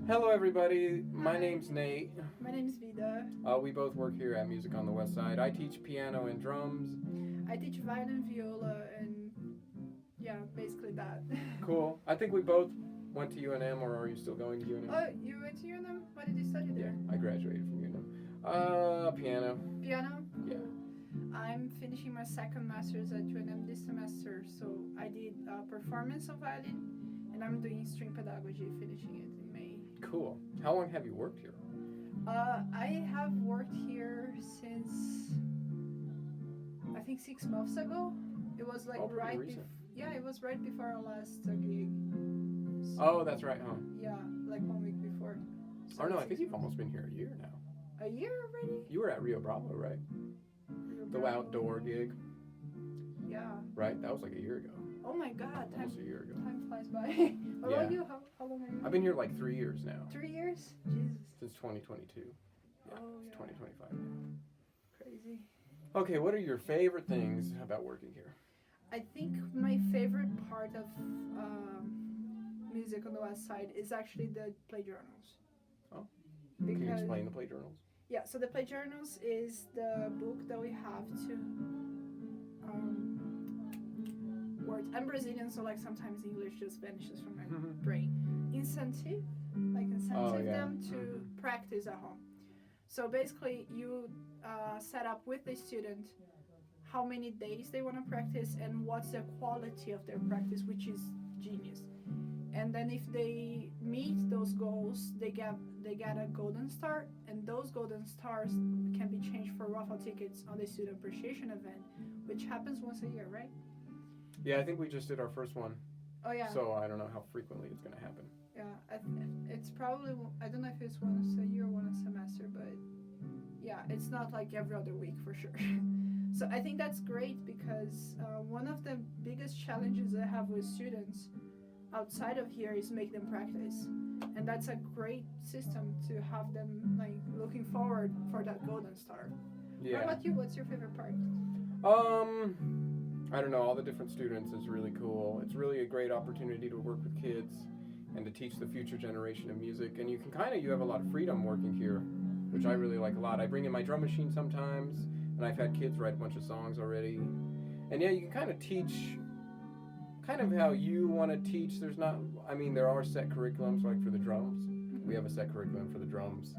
Hello, everybody. My name's Nate. My name is Vida. We both work here at Music on the Westside. I teach piano and drums. I teach violin, viola, and yeah, basically that. Cool. I think we both went to UNM, or are you still going to UNM? Oh, you went to UNM? What did you study there? I graduated from UNM. Piano. Piano? Yeah. I'm finishing my second master's at UNM this semester, so I did performance of violin, and I'm doing string pedagogy, finishing it in May. Cool. How long have you worked here? I have worked here since I think 6 months ago. It was like it was right before our last gig. So, Oh, that's right, huh? Yeah, like 1 week before. So Oh no, I think you've almost been here a year now. A year already? You were at Rio Bravo, right? The outdoor gig. Yeah. Right? That was like a year ago. Oh my god, Almost a year ago. Time flies by. What about you? How long are you? I've been here like 3 years now. 3 years? Jesus. Since 2022. Yeah, it's 2025 now. Crazy. Okay, what are your favorite things about working here? I think my favorite part of music on the West Side is actually the play journals. Oh, can you explain the play journals? Yeah, so the play journals is the book that we have to words. I'm Brazilian, so like sometimes English just vanishes from my brain. Incentive them to practice at home. So basically, you set up with the student how many days they want to practice and what's the quality of their practice, which is genius. And then if they meet those goals, they get a golden star, and those golden stars can be changed for raffle tickets on the student appreciation event, which happens once a year, right? Yeah, I think we just did our first one. Oh yeah. So I don't know how frequently it's going to happen. Yeah, it's probably, I don't know if it's once a year or once a semester, but yeah, it's not like every other week for sure. So I think that's great because one of the biggest challenges I have with students outside of here is make them practice, and that's a great system to have them like looking forward for that golden star. Yeah. What about you? What's your favorite part? I don't know. All the different students is really cool. It's really a great opportunity to work with kids and to teach the future generation of music. And you have a lot of freedom working here, which I really like a lot. I bring in my drum machine sometimes, and I've had kids write a bunch of songs already. And yeah, you can kind of teach kind of how you want to teach. There are set curriculums, like for the drums. We have a set curriculum for the drums.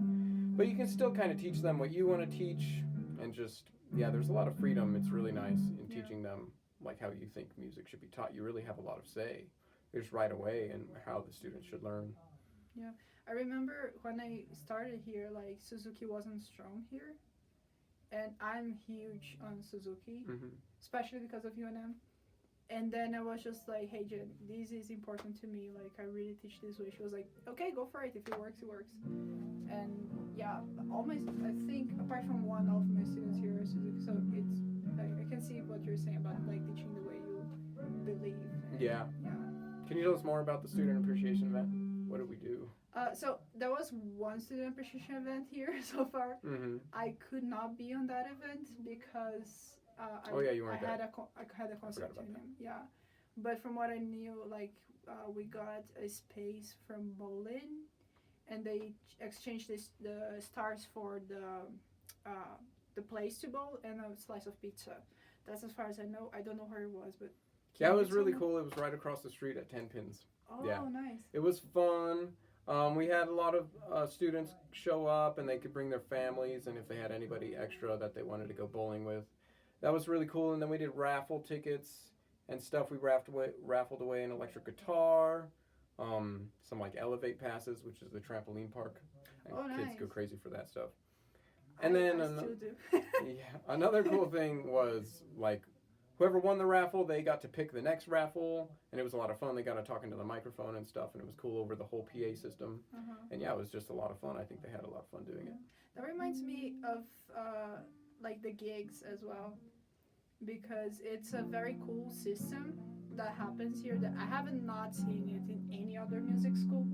But you can still kind of teach them what you want to teach, and there's a lot of freedom. It's really nice in teaching them like how you think music should be taught. You really have a lot of say. There's right away in how the students should learn. Yeah, I remember when I started here, like Suzuki wasn't strong here, and I'm huge on Suzuki, especially because of UNM. And then I was just like, hey Jen, this is important to me, like I really teach this way. She was like, okay, go for it, if it works, it works. And yeah, almost, I think, apart from one of my students here are Suzuki, so it's, like, I can see what you're saying about like teaching the way you believe. Yeah. Can you tell us more about the student appreciation event? What did we do? So there was one student appreciation event here so far. I could not be on that event because you weren't there. I had a concert in him. Yeah, but from what I knew, like we got a space from Berlin, and they exchanged the stars for the place to bowl and a slice of pizza. That's as far as I know. I don't know where it was, but yeah, it was really cool. It was right across the street at 10 Pins. Oh, yeah. Nice. It was fun. We had a lot of students show up, and they could bring their families, and if they had anybody extra that they wanted to go bowling with. That was really cool. And then we did raffle tickets and stuff. We raffled away an electric guitar, some like Elevate passes, which is the trampoline park. And kids go crazy for that stuff. And I still do. Another cool thing was like whoever won the raffle, they got to pick the next raffle, and it was a lot of fun. They got to talk into the microphone and stuff, and it was cool over the whole PA system. And yeah, it was just a lot of fun. I think they had a lot of fun doing it. That reminds me of like the gigs as well, because it's a very cool system that happens here that I haven't not seen it in any other music school.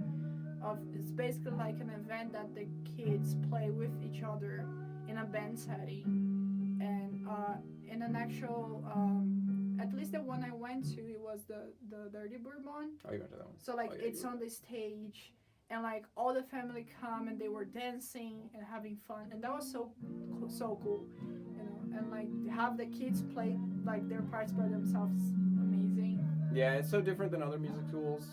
It's basically like an event that the kids play with each other in a band setting, and in an actual at least the one I went to, it was the Dirty Bourbon. Oh, you went to that one. So like it's on the stage, and like all the family come and they were dancing and having fun, and that was so cool, you know. And like have the kids play like their parts by themselves, amazing. Yeah, it's so different than other music schools.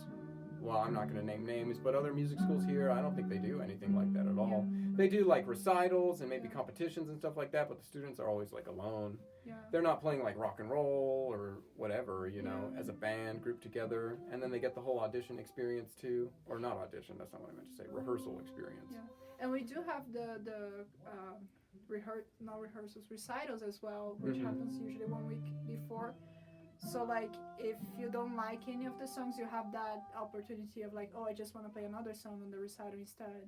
Well, I'm not going to name names, but other music schools here, I don't think they do anything like that at all. Yeah. They do like recitals and maybe competitions and stuff like that, but the students are always like alone. Yeah. They're not playing like rock and roll or whatever, you know, as a band grouped together. And then they get the whole audition experience too. Or not audition, that's not what I meant to say, rehearsal experience. Yeah. And we do have the recitals as well, which happens usually 1 week before. So like if you don't like any of the songs, you have that opportunity of like, oh, I just want to play another song on the recital instead.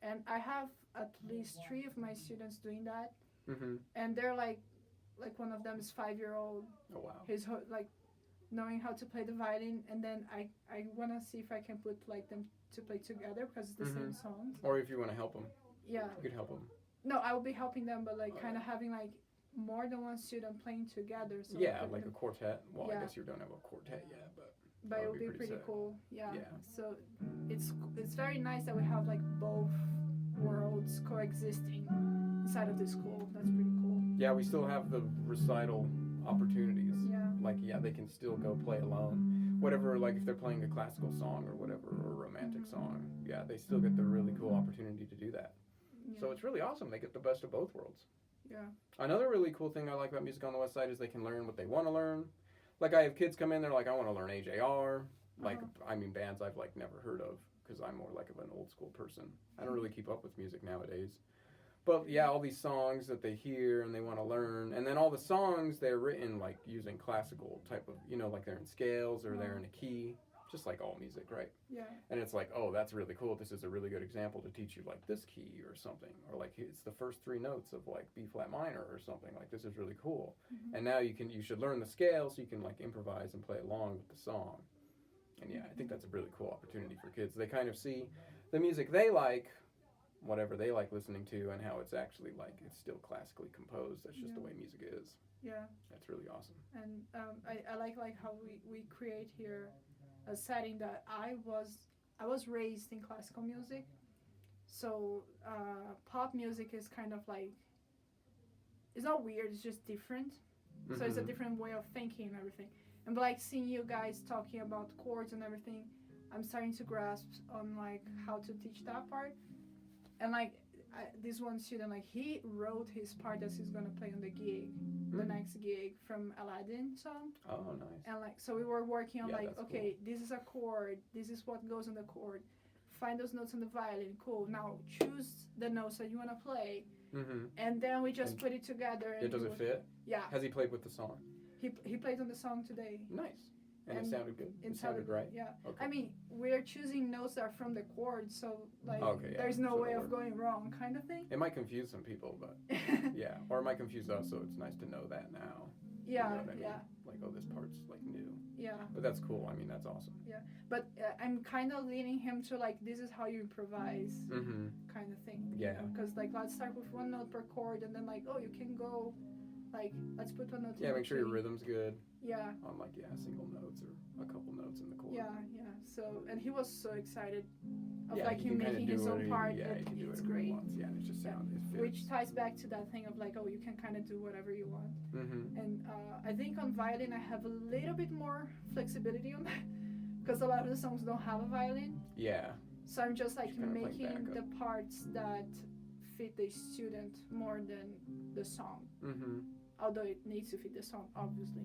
And I have at least 3 of my students doing that. And they're like one of them is 5-year-old. Oh wow. He's like knowing how to play the violin, and then I want to see if I can put like them to play together because it's the same songs. Or if you want to help them. Yeah. You could help them. No, I will be helping them, but like kind of having like more than one student playing together. So yeah, like a quartet. Well, yeah. I guess you don't have a quartet yet, but it would be pretty cool. Yeah. Yeah. So it's very nice that we have like both worlds coexisting inside of the school. That's pretty cool. Yeah, we still have the recital opportunities. Yeah. Like, yeah, they can still go play alone. Whatever, like if they're playing a classical song or whatever, or a romantic song, yeah, they still get the really cool opportunity to do that. Yeah. So it's really awesome. They get the best of both worlds. Yeah. Another really cool thing I like about music on the Westside is they can learn what they want to learn. Like I have kids come in, they're like, I want to learn AJR. Like, I mean, bands I've like never heard of because I'm more like of an old school person. I don't really keep up with music nowadays. But yeah, all these songs that they hear and they want to learn. And then all the songs, they're written like using classical type of, you know, like they're in scales or they're in a key. Just like all music, right? Yeah. And it's like, oh, that's really cool. This is a really good example to teach you like this key or something. Or like it's the first 3 notes of like B flat minor or something. Like this is really cool. And now you should learn the scale so you can like improvise and play along with the song. And yeah, I think that's a really cool opportunity for kids. They kind of see the music they like, whatever they like listening to, and how it's actually like it's still classically composed. That's just the way music is. Yeah. That's really awesome. And I like how we create here a setting that I was raised in classical music, so pop music is kind of like, it's not weird, it's just different. So it's a different way of thinking and everything. And like seeing you guys talking about chords and everything, I'm starting to grasp on like how to teach that part. And like this one student, like he wrote his part that he's gonna play on the gig, the next gig from Aladdin song. Oh, nice. And like, so we were working on like, okay, cool. This is a chord, this is what goes on the chord. Find those notes on the violin, cool. Now choose the notes that you wanna play. And then we just put it together. And does it fit? Yeah. Has he played with the song? He played on the song today. Nice. And it sounded good? It sounded right? Yeah. Okay. I mean, we're choosing notes that are from the chord, so like there's no so way of going wrong kind of thing. It might confuse some people, but yeah. Or it might confuse us, so it's nice to know that now. Yeah, you know what I mean? yeah. Like, oh, this part's like new. Yeah. But that's cool. I mean, that's awesome. Yeah. But I'm kind of leading him to like, this is how you improvise kind of thing. Yeah. Because like, let's start with 1 note per chord, and then like, oh, you can go like, let's put 1 note. Yeah, make sure your rhythm's good. Yeah. On like, single notes or a couple notes in the chord. Yeah, yeah. So, and he was so excited of like him making his own part. Yeah, he can do it's whatever great. he wants. Yeah, and it just sounds, it fits. Which ties back to that thing of like, oh, you can kind of do whatever you want. And I think on violin I have a little bit more flexibility on that because a lot of the songs don't have a violin. Yeah. So I'm just like making the backup. parts that fit the student more than the song. Although it needs to fit the song, obviously.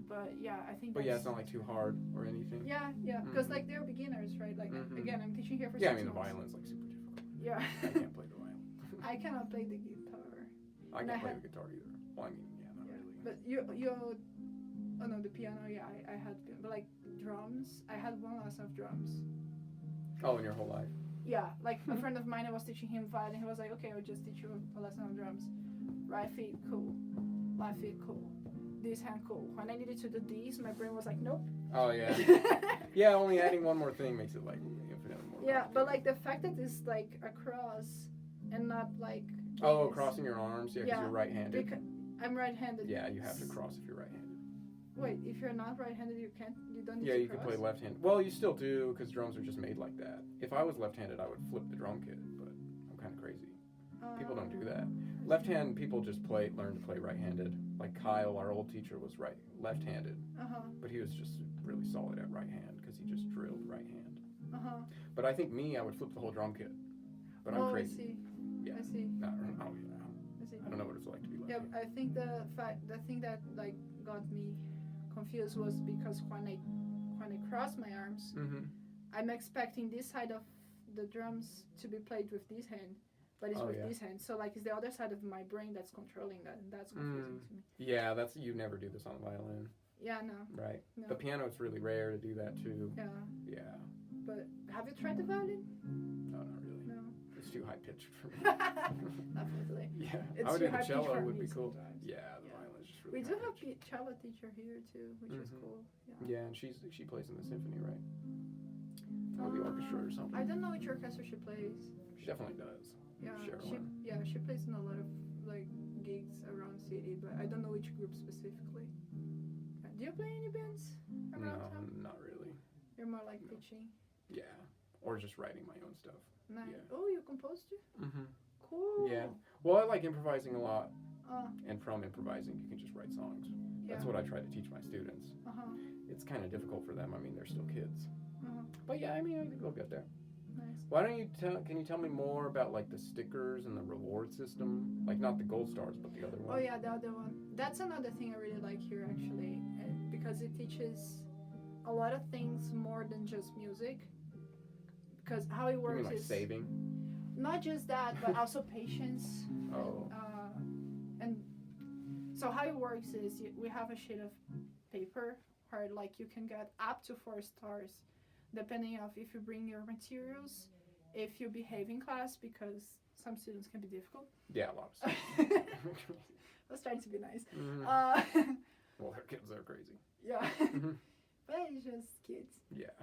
But yeah, I think. But yeah, it's not like too hard or anything. Yeah, yeah, because like they're beginners, right? Like again, I'm teaching here for 6 Yeah, I mean the months. violin's like super difficult. Yeah. I can't play the violin. I cannot play the guitar. I can't play the guitar either. Well, I mean, not really. But oh no, the piano, yeah, I had, but like drums, I had 1 lesson of drums. Oh, in your whole life? Yeah, like a friend of mine, I was teaching him violin. He was like, okay, I'll just teach you a lesson on drums. Right feet, cool. Left feet, cool. This hand, cool. When I needed to do these, my brain was like, nope. Oh, yeah. Yeah, only adding one more thing makes it like infinitely more. Yeah, but like the fact that it's like across and not like. Oh, crossing your arms? Yeah, because you're right-handed. I'm right-handed. Yeah, you have to cross if you're right-handed. Wait, if you're not right-handed, you don't need Yeah, to you can play left-handed. Well, you still do, because drums are just made like that. If I was left-handed, I would flip the drum kit, but I'm kind of crazy. People don't do that. Left-hand people just learn to play right-handed. Like Kyle, our old teacher, was left-handed, but he was just really solid at right hand because he just drilled right hand. But I think I would flip the whole drum kit. But I'm crazy. I see. Yeah. I see. No, I see. I don't know what it's like to be left-handed. Yeah, I think the thing that like got me confused was because when I cross my arms, I'm expecting this side of the drums to be played with this hand. But it's with this hand, so like it's the other side of my brain that's controlling that, and that's confusing to me. Yeah, you never do this on the violin. Yeah, no. Right. No. The piano, it's really rare to do that too. Yeah. Yeah. But have you tried the violin? No, not really. No. It's too high pitched for me. Definitely. Yeah. It's I would too do the high-pitched cello. for Would me be cool. sometimes. Yeah, the violin is just really. We do have high-pitched. a cello teacher here too, which is cool. Yeah. Yeah, and she plays in the symphony, right? Or the orchestra or something. I don't know which orchestra she plays. She definitely does. Yeah, she plays in a lot of like gigs around city, but I don't know which group specifically. Do you play any bands around town? No, not really. You're more like pitching. Yeah, or just writing my own stuff. Nice. Yeah. Oh, you composed too? Cool. Yeah. Well, I like improvising a lot, and from improvising, you can just write songs. That's what I try to teach my students. It's kind of difficult for them. I mean, they're still kids. But yeah, I mean, I think they'll get there. Nice. Why don't you can you tell me more about like the stickers and the reward system? Like not the gold stars, but the other one. Oh yeah, the other one. That's another thing I really like here actually, because it teaches a lot of things more than just music. Because how it works you mean like is saving. Not just that, but also patience. Oh. And so how it works is we have a sheet of paper where like you can get up to 4 stars. Depending of if you bring your materials, if you behave in class, because some students can be difficult. Yeah, a lot of students. I was trying to be nice. Well, they're kids. They're crazy. Yeah, but it's just kids. Yeah.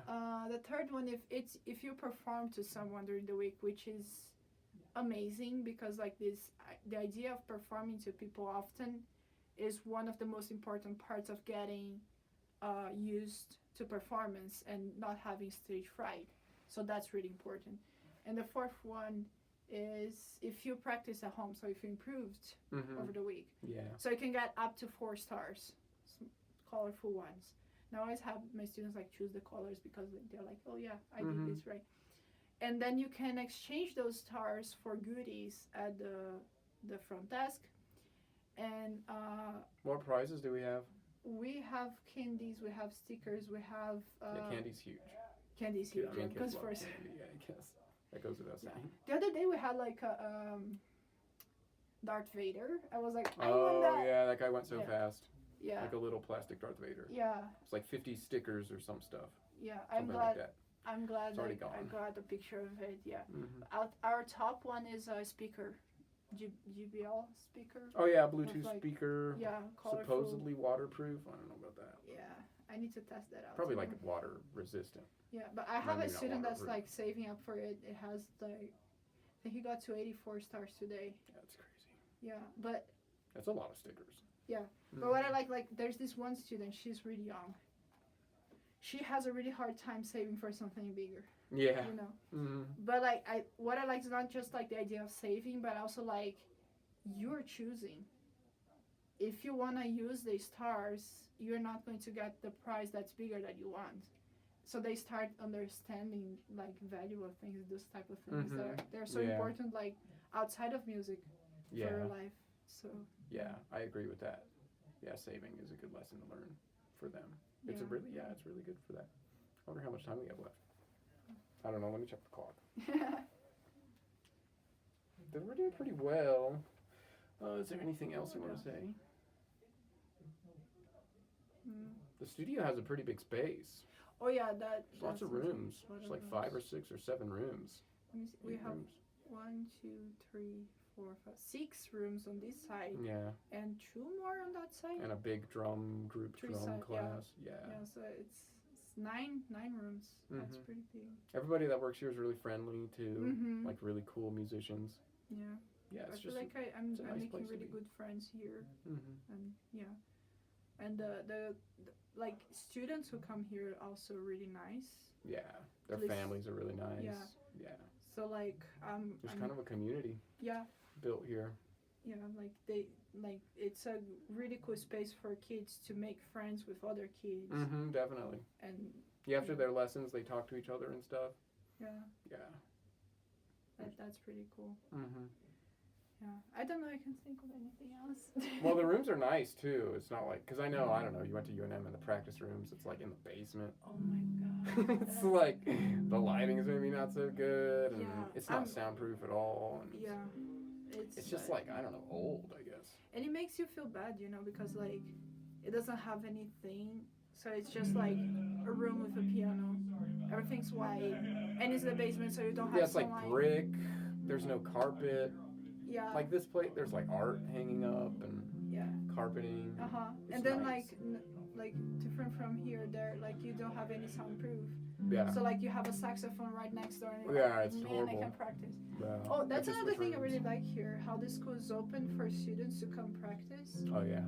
The third one, if you perform to someone during the week, which is amazing because like the idea of performing to people often is one of the most important parts of getting used to performance and not having stage fright. So that's really important. And the fourth one is if you practice at home, so if you improved over the week. Yeah. So you can get up to 4 stars, colorful ones. Now I always have my students like choose the colors because they're like, oh yeah, I did this right. And then you can exchange those stars for goodies at the front desk. And what prizes do we have? we have candies, we have stickers, we have candy's huge. Candy's huge. Yeah, Because first, candy, yeah, I guess that goes without saying. the other day we had like a Darth Vader. I was like, I want that. Oh yeah, that guy went so fast. Yeah. Like a little plastic Darth Vader. Yeah. It's like 50 stickers or some stuff. Yeah, Something like that. I'm glad It's already I gone. got a picture of it. Yeah. Mm-hmm. Our top one is a speaker, JBL speaker. Oh yeah, Bluetooth like, speaker. Yeah, colorful. Supposedly waterproof. I don't know about that. Yeah, I need to test that out. Probably too. like water resistant. Yeah, but I have a maybe not student that's waterproof. like saving up for it. It has like, I think he got to 84 stars today. That's crazy. Yeah, but That's a lot of stickers. yeah. But what I like, there's this one student, she's really young. She has a really hard time saving for something bigger. Yeah. You know? Mm-hmm. But like, what I like is not just like the idea of saving, but also like, you're choosing. If you want to use the stars, you're not going to get the prize that's bigger that you want. So they start understanding like value of things, those type of things that they're so important, like outside of music for your life. So yeah, I agree with that. Yeah, saving is a good lesson to learn for them. It's really good for that. I wonder how much time we have left. I don't know. Let me check the clock. We're doing pretty well. Is there anything else you want to say? The studio has a pretty big space. Oh yeah, There's lots of rooms. There's like 5 or 6 or 7 rooms. Let me see. We have 1, 2, 3, 4, 5, 6 rooms on this side. Yeah. And 2 more on that side. And a big drum group, drum class. Yeah. So it's 9 rooms. That's pretty big. Everybody that works here is really friendly too. Like really cool musicians. Yeah. Yeah, I feel like I'm nice making place to really be. good friends here. And yeah. And the like students who come here are also really nice. Yeah, their families are really nice. Yeah. So like there's kind of a community. Yeah. Built here. Yeah, it's a really cool space for kids to make friends with other kids. Definitely. And after their lessons, they talk to each other and stuff. Yeah. That's pretty cool. Yeah, I don't know. I can think of anything else. Well, the rooms are nice too. It's not like, because I know, you went to UNM and the practice rooms. It's like in the basement. Oh my god. It's like the lighting is maybe not so good, and it's not soundproof at all. And it's just like, I don't know, old, I guess. And it makes you feel bad, because like it doesn't have anything. So it's just like a room with a piano. Everything's white, and it's the basement, so you don't have sunlight. Yeah, it's like brick. There's no carpet. Yeah. Like this place, there's like art hanging up and carpeting. And then nice. like different from here, there like you don't have any soundproof. Yeah. So like you have a saxophone right next door. And it's me horrible. and I can practice. Yeah. Oh, that's another thing I really like here. How the school is open for students to come practice. Oh yeah.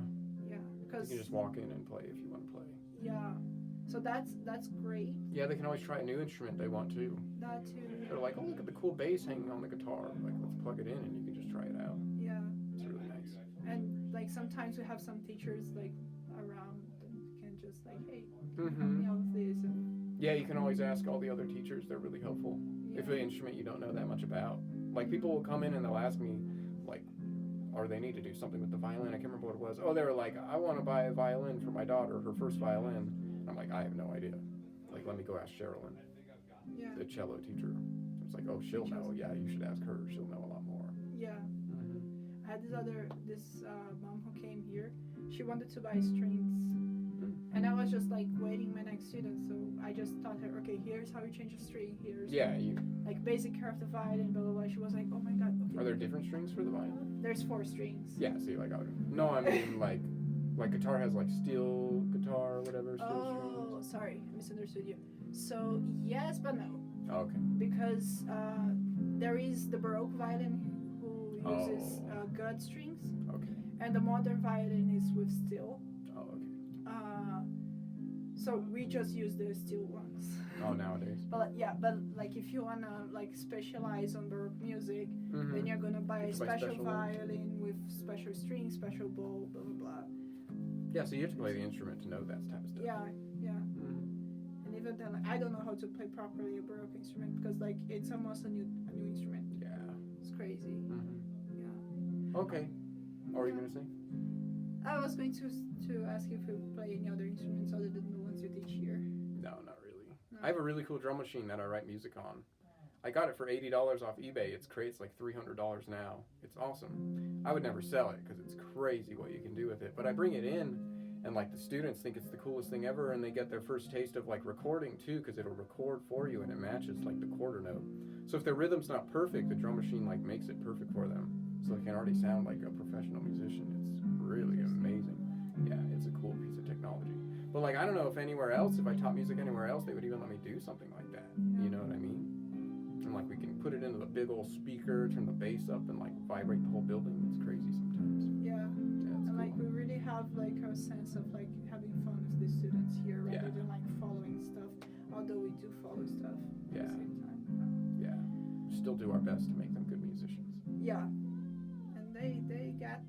Yeah, because you can just walk in and play if you want to play. Yeah. So that's great. Yeah, they can always try a new instrument they want to. That too. They're like, oh, look at the cool bass hanging on the guitar. Like, let's plug it in and you can just try it out. Yeah. It's really nice. And like sometimes we have some teachers like around and can just like, hey, help me out with this. And yeah, you can always ask all the other teachers. They're really helpful. Yeah. If an instrument you don't know that much about. Like people will come in and they'll ask me, like, or they need to do something with the violin. I can't remember what it was. Oh, they were like, I want to buy a violin for my daughter, her first violin. I'm like, I have no idea. Like, let me go ask Sherilyn, the cello teacher. It's like, oh, she'll know. Yeah, you should ask her. She'll know a lot more. Yeah. I had this mom who came here. She wanted to buy strings. And I was just like waiting my next student. So I just taught her, okay, here's how you change a string. Here's like basic care of the violin, blah, blah, blah. She was like, oh my God. Okay. Are there different strings for the violin? There's 4 strings. Yeah, see, like, no, I mean, like guitar has like steel guitar or whatever. Oh, sorry, I misunderstood you. So yes, but no. Okay. Because there is the Baroque violin who uses gut strings. Okay. And the modern violin is with steel. Oh, okay. So we just use the steel ones. Oh, nowadays. But like if you wanna like specialize on Baroque music, then you're gonna buy a special violin with special strings, special bow, blah blah blah. Yeah, so you have to play the instrument to know that type of stuff. Yeah. And even then, like, I don't know how to play properly a Baroque instrument because like it's almost a new instrument. Yeah. It's crazy. Yeah. Okay. What were you gonna say? I was going to ask you if you play any other instruments other than the ones you teach here. No, not really. No. I have a really cool drum machine that I write music on. I got it for $80 off eBay. Its crate's like $300 now. It's awesome. I would never sell it because it's crazy what you can do with it. But I bring it in, and like the students think it's the coolest thing ever, and they get their first taste of like recording too, because it'll record for you and it matches like the quarter note. So if their rhythm's not perfect, the drum machine like makes it perfect for them. So they can already sound like a professional musician. It's really amazing. Yeah, it's a cool piece of technology. But like, I don't know if anywhere else, if I taught music anywhere else, they would even let me do something like that. You know what I mean? And like we can put it into the big old speaker, turn the bass up, and like vibrate the whole building. It's crazy sometimes. Yeah. It's and cool. like we really have like a sense of like having fun with the students here rather than like following stuff. Although we do follow stuff at the same time. Yeah. Still do our best to make them good musicians. Yeah. And they get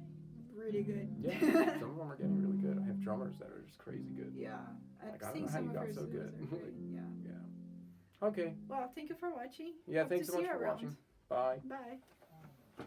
really good. Yeah. Some of them are getting really good. I have drummers that are just crazy good. Yeah. Like, I don't know how you got so good. Yeah. Okay. Well, thank you for watching. Yeah, Hope thanks to so see much you for around. watching. Bye. Bye.